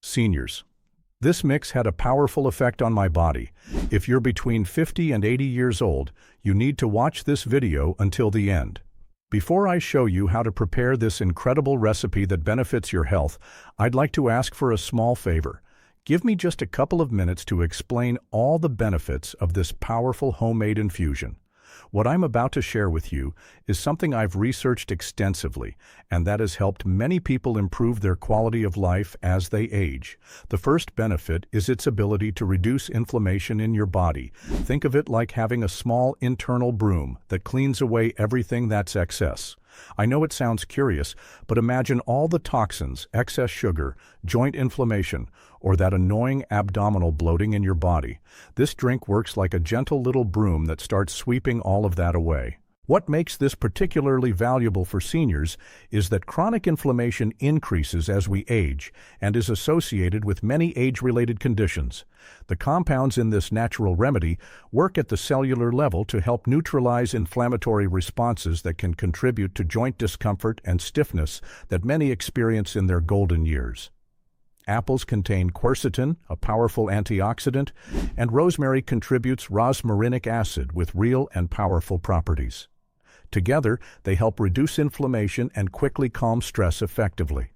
Seniors. This mix had a powerful effect on my body. If you're between 50 and 80 years old, you need to watch this video until the end. Before I show you how to prepare this incredible recipe that benefits your health, I'd like to ask for a small favor. Give me just a couple of minutes to explain all the benefits of this powerful homemade infusion. What I'm about to share with you is something I've researched extensively, and that has helped many people improve their quality of life as they age. The first benefit is its ability to reduce inflammation in your body. Think of it like having a small internal broom that cleans away everything that's excess. I know it sounds curious, but imagine all the toxins, excess sugar, joint inflammation, or that annoying abdominal bloating in your body. This drink works like a gentle little broom that starts sweeping all of that away. What makes this particularly valuable for seniors is that chronic inflammation increases as we age and is associated with many age-related conditions. The compounds in this natural remedy work at the cellular level to help neutralize inflammatory responses that can contribute to joint discomfort and stiffness that many experience in their golden years. Apples contain quercetin, a powerful antioxidant, and rosemary contributes rosmarinic acid with real and powerful properties. Together, they help reduce inflammation and quickly calm stress effectively.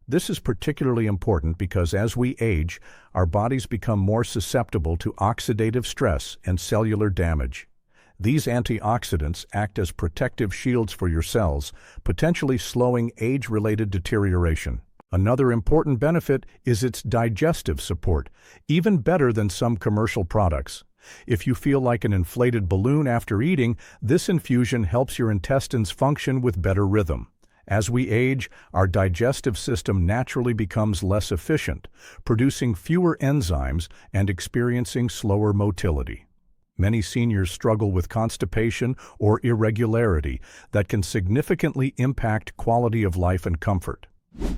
This is particularly important because as we age, our bodies become more susceptible to oxidative stress and cellular damage. These antioxidants act as protective shields for your cells, potentially slowing age-related deterioration. Another important benefit is its digestive support, even better than some commercial products. If you feel like an inflated balloon after eating, this infusion helps your intestines function with better rhythm. As we age, our digestive system naturally becomes less efficient, producing fewer enzymes and experiencing slower motility. Many seniors struggle with constipation or irregularity that can significantly impact quality of life and comfort.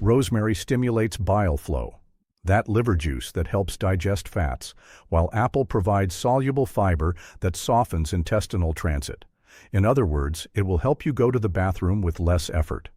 Rosemary stimulates bile flow, that liver juice that helps digest fats, while apple provides soluble fiber that softens intestinal transit. In other words, it will help you go to the bathroom with less effort.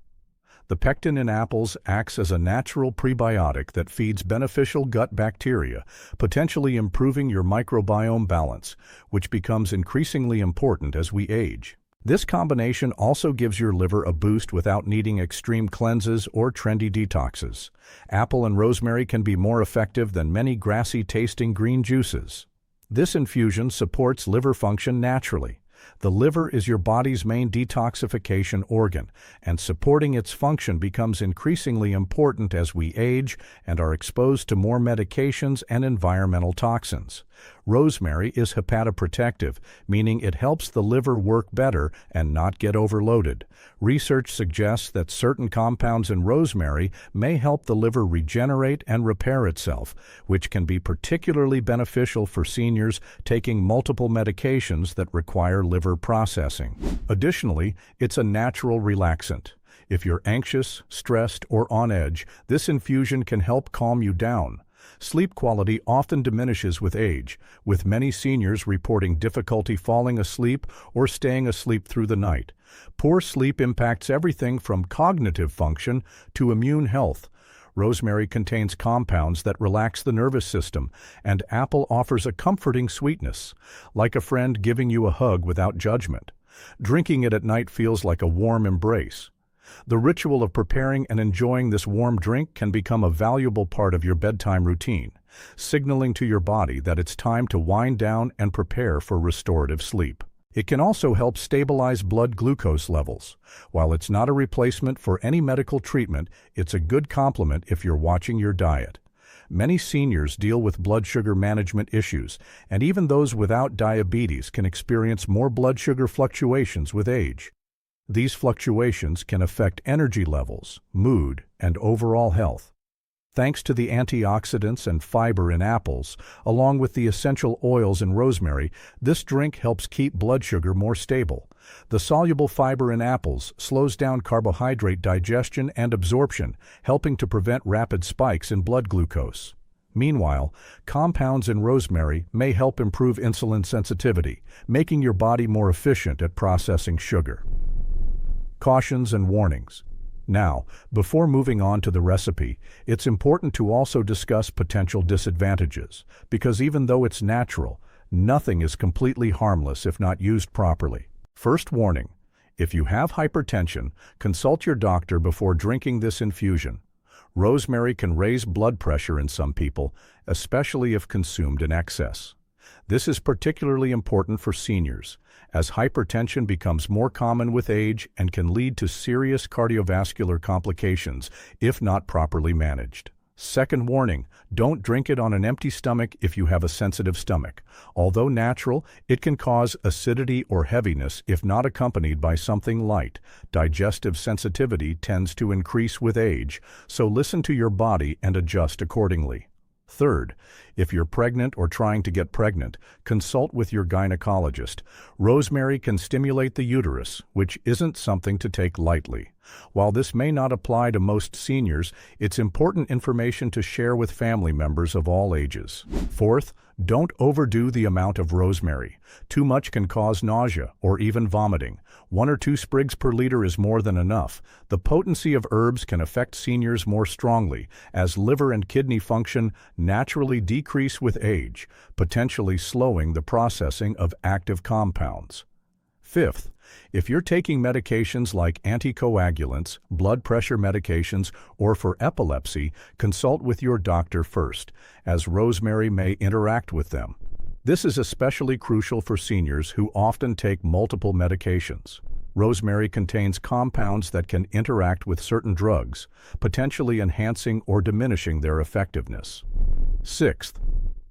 The pectin in apples acts as a natural prebiotic that feeds beneficial gut bacteria, potentially improving your microbiome balance, which becomes increasingly important as we age. This combination also gives your liver a boost without needing extreme cleanses or trendy detoxes. Apple and rosemary can be more effective than many grassy-tasting green juices. This infusion supports liver function naturally. The liver is your body's main detoxification organ, and supporting its function becomes increasingly important as we age and are exposed to more medications and environmental toxins. Rosemary is hepatoprotective, meaning it helps the liver work better and not get overloaded. Research suggests that certain compounds in rosemary may help the liver regenerate and repair itself, which can be particularly beneficial for seniors taking multiple medications that require liver processing. Additionally, it's a natural relaxant. If you're anxious, stressed, or on edge, this infusion can help calm you down. Sleep quality often diminishes with age, with many seniors reporting difficulty falling asleep or staying asleep through the night. Poor sleep impacts everything from cognitive function to immune health. Rosemary contains compounds that relax the nervous system, and apple offers a comforting sweetness, like a friend giving you a hug without judgment. Drinking it at night feels like a warm embrace. The ritual of preparing and enjoying this warm drink can become a valuable part of your bedtime routine, signaling to your body that it's time to wind down and prepare for restorative sleep. It can also help stabilize blood glucose levels. While it's not a replacement for any medical treatment, it's a good complement if you're watching your diet. Many seniors deal with blood sugar management issues, and even those without diabetes can experience more blood sugar fluctuations with age. These fluctuations can affect energy levels, mood, and overall health. Thanks to the antioxidants and fiber in apples, along with the essential oils in rosemary, this drink helps keep blood sugar more stable. The soluble fiber in apples slows down carbohydrate digestion and absorption, helping to prevent rapid spikes in blood glucose. Meanwhile, compounds in rosemary may help improve insulin sensitivity, making your body more efficient at processing sugar. Cautions and warnings. Now, before moving on to the recipe, it's important to also discuss potential disadvantages, because even though it's natural, nothing is completely harmless if not used properly. First warning: if you have hypertension, consult your doctor before drinking this infusion. Rosemary can raise blood pressure in some people, especially if consumed in excess. This is particularly important for seniors, as hypertension becomes more common with age and can lead to serious cardiovascular complications if not properly managed. Second warning: don't drink it on an empty stomach if you have a sensitive stomach. Although natural, it can cause acidity or heaviness if not accompanied by something light. Digestive sensitivity tends to increase with age, so listen to your body and adjust accordingly. Third, if you're pregnant or trying to get pregnant, consult with your gynecologist. Rosemary can stimulate the uterus, which isn't something to take lightly. While this may not apply to most seniors, it's important information to share with family members of all ages. Fourth, don't overdo the amount of rosemary. Too much can cause nausea or even vomiting. 1 or 2 sprigs per liter is more than enough. The potency of herbs can affect seniors more strongly, as liver and kidney function naturally decrease with age, potentially slowing the processing of active compounds. Fifth, if you're taking medications like anticoagulants, blood pressure medications, or for epilepsy, consult with your doctor first, as rosemary may interact with them. This is especially crucial for seniors who often take multiple medications. Rosemary contains compounds that can interact with certain drugs, potentially enhancing or diminishing their effectiveness. Sixth,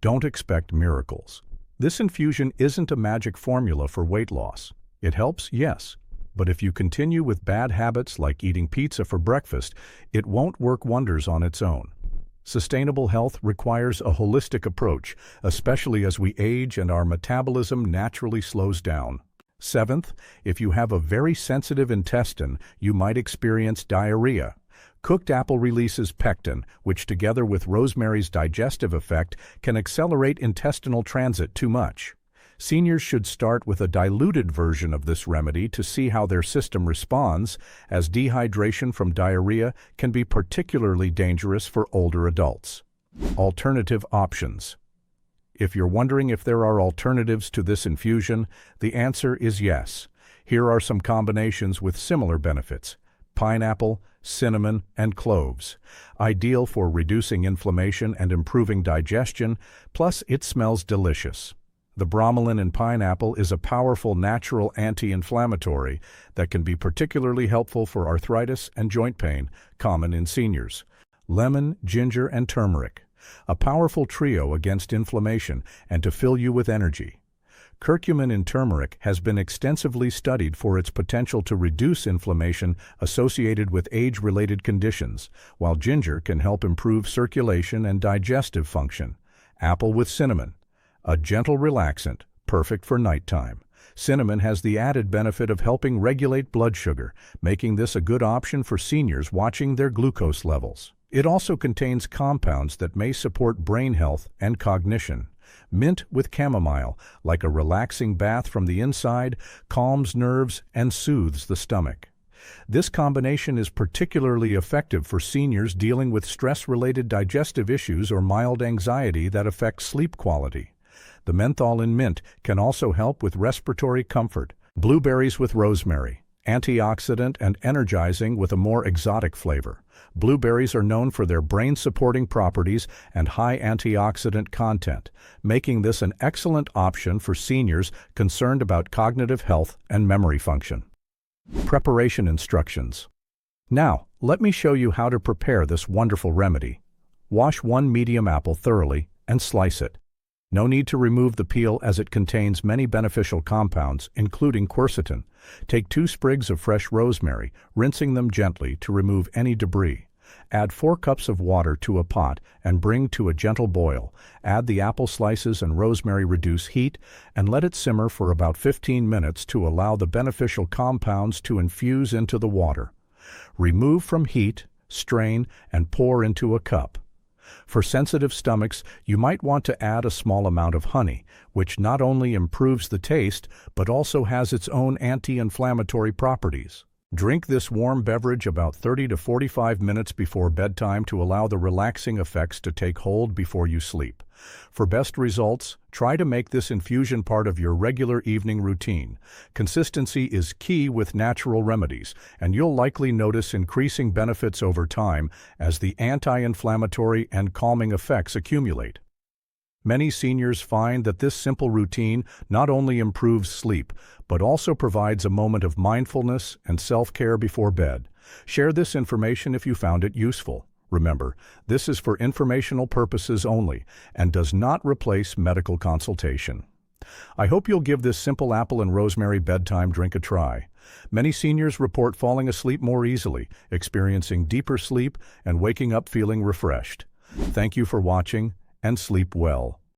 don't expect miracles. This infusion isn't a magic formula for weight loss. It helps, yes, but if you continue with bad habits like eating pizza for breakfast, it won't work wonders on its own. Sustainable health requires a holistic approach, especially as we age and our metabolism naturally slows down. Seventh, if you have a very sensitive intestine, you might experience diarrhea. Cooked apple releases pectin, which together with rosemary's digestive effect can accelerate intestinal transit too much. Seniors should start with a diluted version of this remedy to see how their system responds, as dehydration from diarrhea can be particularly dangerous for older adults. Alternative options. If you're wondering if there are alternatives to this infusion, the answer is yes. Here are some combinations with similar benefits: pineapple, cinnamon, and cloves. Ideal for reducing inflammation and improving digestion, plus it smells delicious. The bromelain in pineapple is a powerful natural anti-inflammatory that can be particularly helpful for arthritis and joint pain, common in seniors. Lemon, ginger, and turmeric, a powerful trio against inflammation and to fill you with energy. Curcumin in turmeric has been extensively studied for its potential to reduce inflammation associated with age-related conditions, while ginger can help improve circulation and digestive function. Apple with cinnamon, a gentle relaxant, perfect for nighttime. Cinnamon has the added benefit of helping regulate blood sugar, making this a good option for seniors watching their glucose levels. It also contains compounds that may support brain health and cognition. Mint with chamomile, like a relaxing bath from the inside, calms nerves and soothes the stomach. This combination is particularly effective for seniors dealing with stress-related digestive issues or mild anxiety that affects sleep quality. The menthol in mint can also help with respiratory comfort. Blueberries with rosemary, antioxidant and energizing with a more exotic flavor. Blueberries are known for their brain-supporting properties and high antioxidant content, making this an excellent option for seniors concerned about cognitive health and memory function. Preparation instructions. Now, let me show you how to prepare this wonderful remedy. Wash 1 medium apple thoroughly and slice it. No need to remove the peel as it contains many beneficial compounds, including quercetin. Take 2 sprigs of fresh rosemary, rinsing them gently to remove any debris. Add 4 cups of water to a pot and bring to a gentle boil. Add the apple slices and rosemary, reduce heat, and let it simmer for about 15 minutes to allow the beneficial compounds to infuse into the water. Remove from heat, strain, and pour into a cup. For sensitive stomachs, you might want to add a small amount of honey, which not only improves the taste, but also has its own anti-inflammatory properties. Drink this warm beverage about 30 to 45 minutes before bedtime to allow the relaxing effects to take hold before you sleep. For best results, try to make this infusion part of your regular evening routine. Consistency is key with natural remedies, and you'll likely notice increasing benefits over time as the anti-inflammatory and calming effects accumulate. Many seniors find that this simple routine not only improves sleep, but also provides a moment of mindfulness and self-care before bed. Share this information if you found it useful. Remember, this is for informational purposes only and does not replace medical consultation. I hope you'll give this simple apple and rosemary bedtime drink a try. Many seniors report falling asleep more easily, experiencing deeper sleep, and waking up feeling refreshed. Thank you for watching, and sleep well.